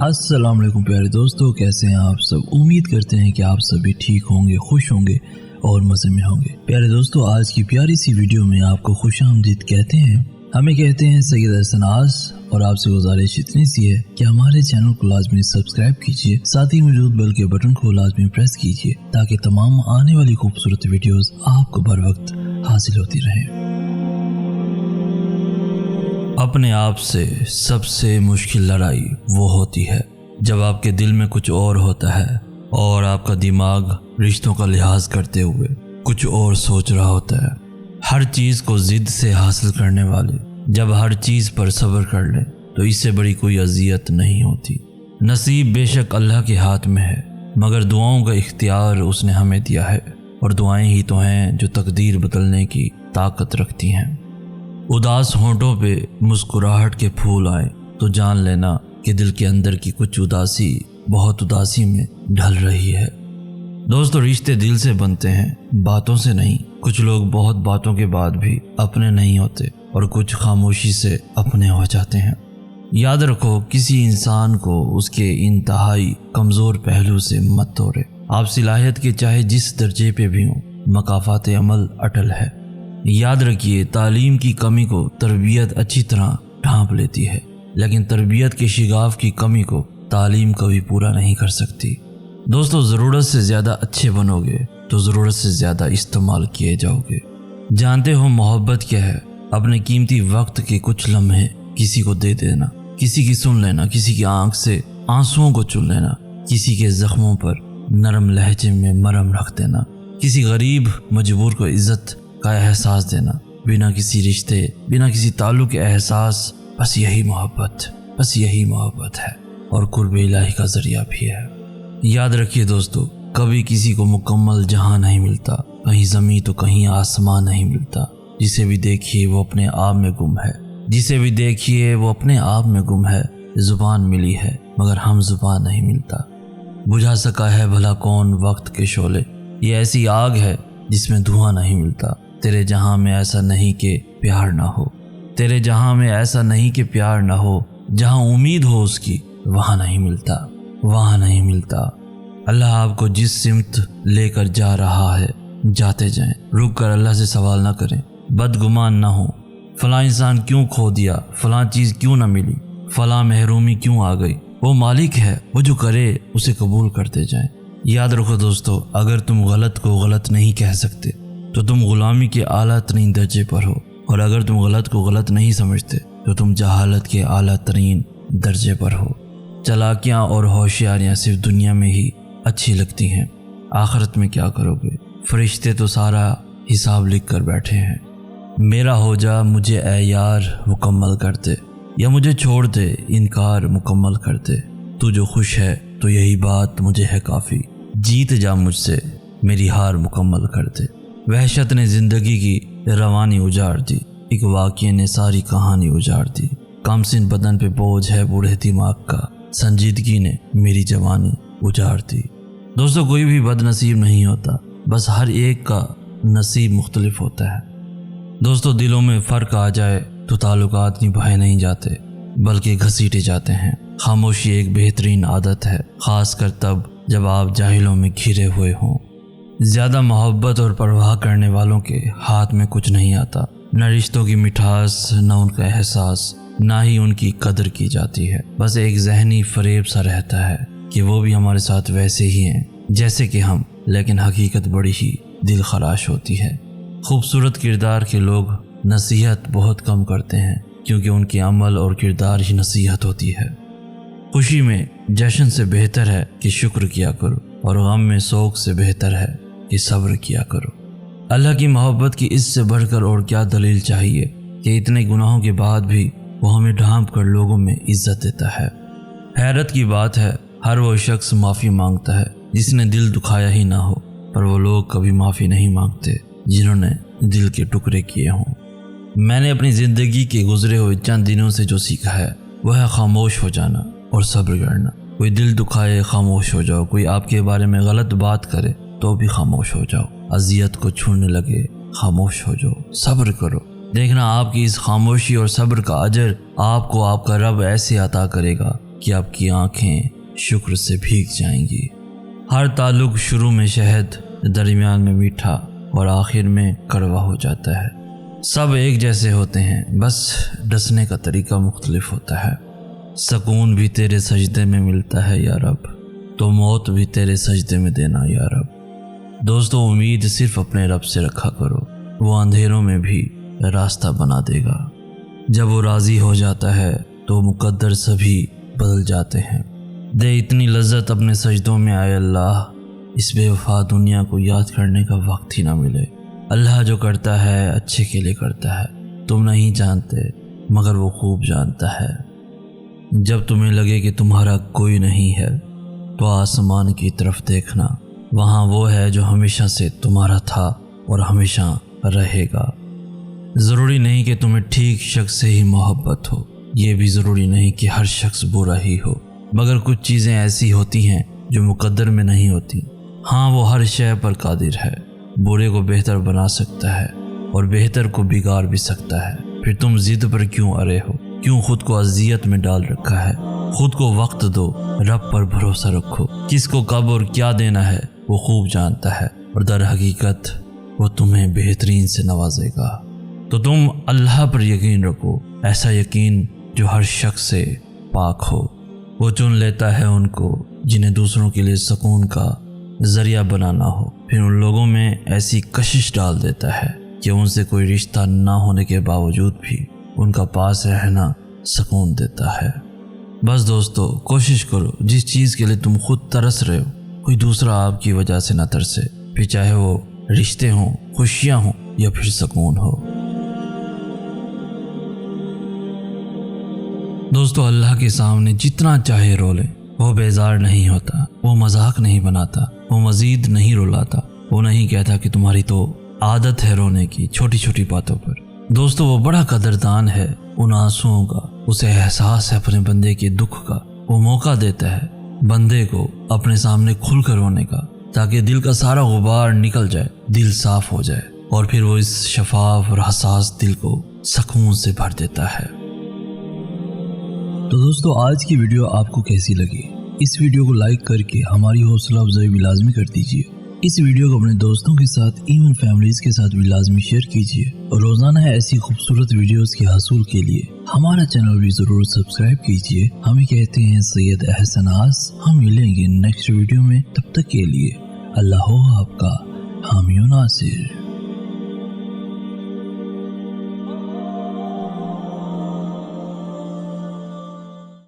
अस्सलाम वालेकुम प्यारे दोस्तों, कैसे हैं आप सब। उम्मीद करते हैं कि आप सभी ठीक होंगे, खुश होंगे और मज़े में होंगे। प्यारे दोस्तों, आज की प्यारी सी वीडियो में आपको खुशामदीद कहते हैं। हमें कहते हैं सैयद हसन आस, और आपसे गुजारिश इतनी सी है कि हमारे चैनल को लाजमी सब्सक्राइब कीजिए, साथ ही मौजूद बेल के बटन को लाजमी प्रेस कीजिए ताकि तमाम आने वाली खूबसूरत वीडियोस आपको बर वक्त हासिल होती रहें। अपने आप से सबसे मुश्किल लड़ाई वो होती है जब आपके दिल में कुछ और होता है और आपका दिमाग रिश्तों का लिहाज करते हुए कुछ और सोच रहा होता है। हर चीज़ को ज़िद से हासिल करने वाले जब हर चीज़ पर सब्र कर ले तो इससे बड़ी कोई अजियत नहीं होती। नसीब बेशक अल्लाह के हाथ में है, मगर दुआओं का इख्तियार उसने हमें दिया है, और दुआएं ही तो हैं जो तकदीर बदलने की ताकत रखती हैं। उदास होंठों पे मुस्कुराहट के फूल आए तो जान लेना कि दिल के अंदर की कुछ उदासी बहुत उदासी में ढल रही है। दोस्तों, रिश्ते दिल से बनते हैं, बातों से नहीं। कुछ लोग बहुत बातों के बाद भी अपने नहीं होते और कुछ खामोशी से अपने हो जाते हैं। याद रखो, किसी इंसान को उसके इंतहाई कमज़ोर पहलू से मत तोड़े। आप सलाहियत के चाहे जिस दर्जे पे भी हों, मकाफात अमल अटल है। याद रखिए, तालीम की कमी को तरबियत अच्छी तरह ढांप लेती है, लेकिन तरबियत के शिगाफ की कमी को तालीम कभी पूरा नहीं कर सकती। दोस्तों, ज़रूरत से ज़्यादा अच्छे बनोगे तो ज़रूरत से ज़्यादा इस्तेमाल किए जाओगे। जानते हो मोहब्बत क्या है? अपने कीमती वक्त के कुछ लम्हे किसी को दे देना, किसी की सुन लेना, किसी की आंख से आंसुओं को चुन लेना, किसी के ज़ख्मों पर नरम लहजे में मरहम रख देना, किसी गरीब मजबूर को इज़्ज़त का एहसास देना, बिना किसी रिश्ते, बिना किसी ताल्लुक़ के एहसास। बस यही मोहब्बत है और कुर्ब इलाही का ज़रिया भी है। याद रखिए दोस्तों, कभी किसी को मुकम्मल जहां नहीं मिलता, कहीं ज़मीं तो कहीं आसमान नहीं मिलता। जिसे भी देखिए वो अपने आप में गुम है, जिसे भी देखिए वो अपने आप में गुम है। ज़ुबान मिली है मगर हम ज़ुबान नहीं मिलता। बुझा सका है भला कौन वक्त के शोले, ये ऐसी आग है जिसमें धुआं नहीं मिलता। तेरे जहां में ऐसा नहीं कि प्यार ना हो, तेरे जहां में ऐसा नहीं कि प्यार ना हो। जहां उम्मीद हो उसकी वहां नहीं मिलता। अल्लाह आपको जिस सिमत लेकर जा रहा है जाते जाएं। रुक कर अल्लाह से सवाल ना करें, बदगुमान ना हो। फलां इंसान क्यों खो दिया, फलां चीज़ क्यों ना मिली, फलां महरूमी क्यों आ गई। वो मालिक है, वो जो करे उसे कबूल करते जाएं। याद रखो दोस्तों, अगर तुम गलत को गलत नहीं कह सकते तो तुम गुलामी के आला तरीन दर्जे पर हो, और अगर तुम गलत को गलत नहीं समझते तो तुम जहालत के आला तरीन दर्जे पर हो। चालाकियाँ और होशियारियाँ सिर्फ दुनिया में ही अच्छी लगती हैं, आखिरत में क्या करोगे? फरिश्ते तो सारा हिसाब लिख कर बैठे हैं। मेरा हो जा मुझे ए यार मुकम्मल कर दे, या मुझे छोड़ दे इनकार मुकम्मल कर दे। तू जो खुश है तो यही बात मुझे है काफ़ी, जीत जा मुझसे मेरी हार मुकम्मल कर दे। वहशत ने ज़िंदगी की रवानी उजाड़ दी, एक वाक़ये ने सारी कहानी उजाड़ दी। कमसिन बदन पे बोझ है बूढ़े दिमाग का, संजीदगी ने मेरी जवानी उजाड़ दी। दोस्तों, कोई भी बदनसीब नहीं होता, बस हर एक का नसीब मुख्तलिफ होता है। दोस्तों, दिलों में फ़र्क आ जाए तो ताल्लुकात निभाए नहीं जाते बल्कि घसीटे जाते हैं। खामोशी एक बेहतरीन आदत है, ख़ास कर तब जब आप जाहिलों में घिरे हुए हों। ज़्यादा मोहब्बत और परवाह करने वालों के हाथ में कुछ नहीं आता, न रिश्तों की मिठास, न उनका एहसास, ना ही उनकी कदर की जाती है। बस एक जहनी फरेब सा रहता है कि वो भी हमारे साथ वैसे ही हैं जैसे कि हम, लेकिन हकीकत बड़ी ही दिल खराश होती है। खूबसूरत किरदार के लोग नसीहत बहुत कम करते हैं क्योंकि उनके अमल और किरदार ही नसीहत होती है। खुशी में जश्न से बेहतर है कि शुक्र किया करो, और गम में शोक से बेहतर है कि सब्र किया करो। अल्लाह की मोहब्बत की इससे बढ़कर और क्या दलील चाहिए कि इतने गुनाहों के बाद भी वो हमें ढांप कर लोगों में इज्जत देता है। हैरत की बात है, हर वो शख्स माफ़ी मांगता है जिसने दिल दुखाया ही ना हो, पर वो लोग कभी माफ़ी नहीं मांगते जिन्होंने दिल के टुकड़े किए हों। मैंने अपनी ज़िंदगी के गुजरे हुए चंद दिनों से जो सीखा है वह है खामोश हो जाना और सब्र करना। कोई दिल दुखाए खामोश हो जाओ, कोई आपके बारे में गलत बात करे तो भी खामोश हो जाओ, अजियत को छूने लगे खामोश हो जाओ, सब्र करो। देखना आपकी इस खामोशी और सब्र का अजर आपको आपका रब ऐसे अता करेगा کہ آپ کی آنکھیں شکر سے بھیگ جائیں گی۔ ہر تعلق شروع میں شہد، درمیان میں میٹھا اور آخر میں کڑوا ہو جاتا ہے۔ سب ایک جیسے ہوتے ہیں، بس ڈسنے کا طریقہ مختلف ہوتا ہے۔ سکون بھی تیرے سجدے میں ملتا ہے یا رب، تو موت بھی تیرے سجدے میں دینا یا رب۔ دوستو، امید صرف اپنے رب سے رکھا کرو، وہ اندھیروں میں بھی راستہ بنا دے گا۔ جب وہ راضی ہو جاتا ہے تو مقدر سبھی بدل جاتے ہیں۔ دے اتنی لذت اپنے سجدوں میں، آئے اللہ اس بے وفا دنیا کو یاد کرنے کا وقت ہی نہ ملے۔ اللہ جو کرتا ہے اچھے کے لیے کرتا ہے، تم نہیں جانتے مگر وہ خوب جانتا ہے۔ جب تمہیں لگے کہ تمہارا کوئی نہیں ہے تو آسمان کی طرف دیکھنا، وہاں وہ ہے جو ہمیشہ سے تمہارا تھا اور ہمیشہ رہے گا۔ ضروری نہیں کہ تمہیں ٹھیک شخص سے ہی محبت ہو، یہ بھی ضروری نہیں کہ ہر شخص برا ہی ہو، مگر کچھ چیزیں ایسی ہوتی ہیں جو مقدر میں نہیں ہوتی۔ ہاں، وہ ہر شے پر قادر ہے، برے کو بہتر بنا سکتا ہے اور بہتر کو بگاڑ بھی سکتا ہے۔ پھر تم ضد پر کیوں اڑے ہو؟ کیوں خود کو اذیت میں ڈال رکھا ہے؟ خود کو وقت دو، رب پر بھروسہ رکھو۔ کس کو کب اور کیا دینا ہے وہ خوب جانتا ہے، اور در حقیقت وہ تمہیں بہترین سے نوازے گا۔ تو تم اللہ پر یقین رکھو، ایسا یقین جو ہر شخص سے پاک ہو۔ وہ چن لیتا ہے ان کو جنہیں دوسروں کے لیے سکون کا ذریعہ بنانا ہو، پھر ان لوگوں میں ایسی کشش ڈال دیتا ہے کہ ان سے کوئی رشتہ نہ ہونے کے باوجود بھی ان کا پاس رہنا سکون دیتا ہے۔ بس دوستو، کوشش کرو جس چیز کے لیے تم خود ترس رہے ہو کوئی دوسرا آپ کی وجہ سے نہ ترسے، پھر چاہے وہ رشتے ہوں، خوشیاں ہوں یا پھر سکون ہو۔ دوستو، اللہ کے سامنے جتنا چاہے رو لے، وہ بیزار نہیں ہوتا، وہ مذاق نہیں بناتا، وہ مزید نہیں رلاتا، وہ نہیں کہتا کہ تمہاری تو عادت ہے رونے کی چھوٹی چھوٹی باتوں پر۔ دوستو، وہ بڑا قدردان ہے ان آنسوؤں کا، اسے احساس ہے اپنے بندے کے دکھ کا۔ وہ موقع دیتا ہے بندے کو اپنے سامنے کھل کر رونے کا، تاکہ دل کا سارا غبار نکل جائے، دل صاف ہو جائے، اور پھر وہ اس شفاف اور حساس دل کو سکون سے بھر دیتا ہے۔ تو دوستو، آج کی ویڈیو آپ کو کیسی لگی؟ اس ویڈیو کو لائک کر کے ہماری حوصلہ افزائی بھی لازمی کر دیجیے۔ اس ویڈیو کو اپنے دوستوں کے ساتھ، ایون فیملیز کے ساتھ بھی لازمی شیئر کیجیے، اور روزانہ ایسی خوبصورت ویڈیوز کے حصول کے لیے ہمارا چینل بھی ضرور سبسکرائب کیجیے۔ ہمیں کہتے ہیں سید احسن آس۔ ہم ملیں گے نیکسٹ ویڈیو میں، تب تک کے لیے اللہ ہو آپ کا حامی و ناصر۔